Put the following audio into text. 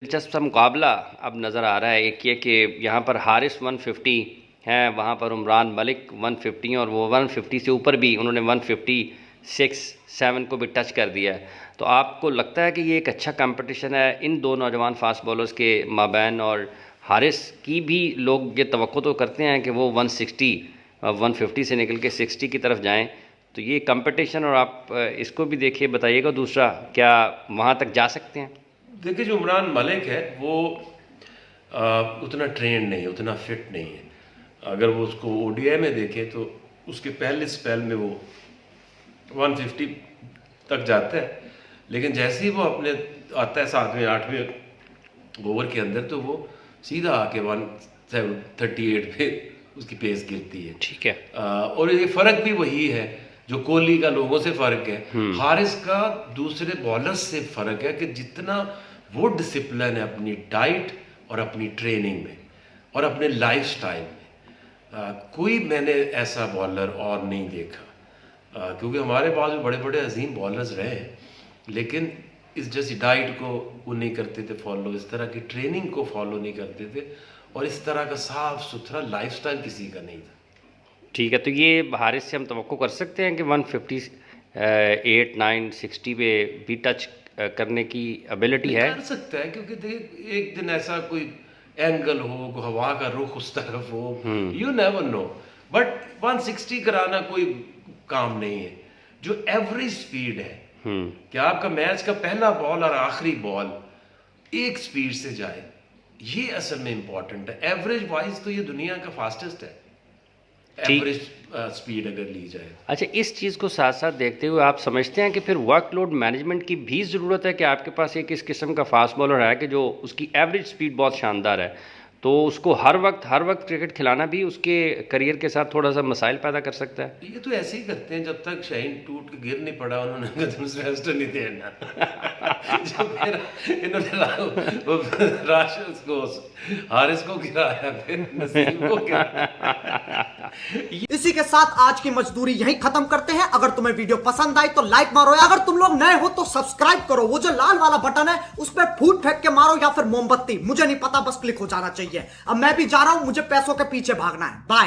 دلچسپ سا مقابلہ اب نظر آ رہا ہے. ایک یہ کہ یہاں پر حارث 150 ہیں، وہاں پر عمران ملک 150 اور وہ 150 سے اوپر بھی انہوں نے 156-7 کو بھی ٹچ کر دیا ہے. تو آپ کو لگتا ہے کہ یہ ایک اچھا کمپٹیشن ہے ان دو نوجوان فاسٹ بولرز کے مابین، اور حارث کی بھی لوگ یہ توقع تو کرتے ہیں کہ وہ 150 سے نکل کے 60 کی طرف جائیں. تو یہ کمپٹیشن، اور آپ اس کو بھی دیکھیے بتائیے گا. دوسرا، کیا وہاں تک جا سکتے ہیں؟ دیکھیں، جو عمران ملک ہے وہ اتنا ٹرینڈ نہیں، اتنا فٹ نہیں ہے. اگر وہ اس کو او ڈی آئی میں دیکھیں تو اس کے پہلے سپیل میں وہ 150 تک جاتا ہے، لیکن جیسے ہی وہ اپنے آتا ہے 7ویں-8ویں اوور کے اندر تو وہ سیدھا آ کے 138 پہ اس کی پیس گرتی ہے. ٹھیک ہے. اور یہ فرق بھی وہی ہے جو کوہلی کا لوگوں سے فرق ہے. حارث کا دوسرے بالر سے فرق ہے کہ جتنا وہ ڈسپلن ہے اپنی ڈائٹ اور اپنی ٹریننگ میں اور اپنے لائف سٹائل میں، کوئی میں نے ایسا بالر اور نہیں دیکھا. کیونکہ ہمارے پاس بھی بڑے بڑے عظیم بالرز رہے ہیں، لیکن اس جیسی ڈائٹ کو وہ نہیں کرتے تھے فالو، اس طرح کی ٹریننگ کو فالو نہیں کرتے تھے، اور اس طرح کا صاف ستھرا لائف سٹائل کسی کا نہیں تھا. ٹھیک ہے. تو یہ حارث سے ہم توقع کر سکتے ہیں کہ 158, 9, 60 پہ بھی ٹچ کرنے کی ابیلٹی ہے؟ کر سکتا ہے، کیونکہ ایک دن ایسا کوئی اینگل ہو، کوئی ہوا کا رخ اس طرف ہو، یو نیور نو. بٹ 160 کرانا کوئی کام نہیں ہے. جو ایوریج سپیڈ ہے کہ آپ کا میچ کا پہلا بال اور آخری بال ایک سپیڈ سے جائے، یہ اصل میں امپورٹنٹ ہے. ایوریج وائز تو یہ دنیا کا فاسٹسٹ ہے، ایوریج سپیڈ اگر لی جائے. اچھا، اس چیز کو ساتھ ساتھ دیکھتے ہوئے آپ سمجھتے ہیں کہ پھر ورک لوڈ مینجمنٹ کی بھی ضرورت ہے کہ آپ کے پاس ایک اس قسم کا فاسٹ بالر ہے کہ جو اس کی ایوریج سپیڈ بہت شاندار ہے، تو اس کو ہر وقت کرکٹ کھلانا بھی اس کے کریئر کے ساتھ تھوڑا سا مسائل پیدا کر سکتا ہے؟ یہ تو ایسے ہی کرتے ہیں، جب تک شاہین ٹوٹ کے گر نہیں پڑا انہوں نے دوسرے ہسٹر نہیں دینا. انہوں نے راشد کو حارث کو گرایا، پھر نسیم کو گرایا. اسی کے ساتھ آج کی مزدوری یہی ختم کرتے ہیں. اگر تمہیں ویڈیو پسند آئی تو لائک مارو، اگر تم لوگ نئے ہو تو سبسکرائب کرو. وہ جو لال والا بٹن ہے اس پہ پھوٹ پھینک کے مارو یا پھر موم بتی، مجھے نہیں پتا، بس کلک ہو جانا چاہیے. اب میں بھی جا رہا ہوں، مجھے پیسوں کے پیچھے بھاگنا ہے. بائے.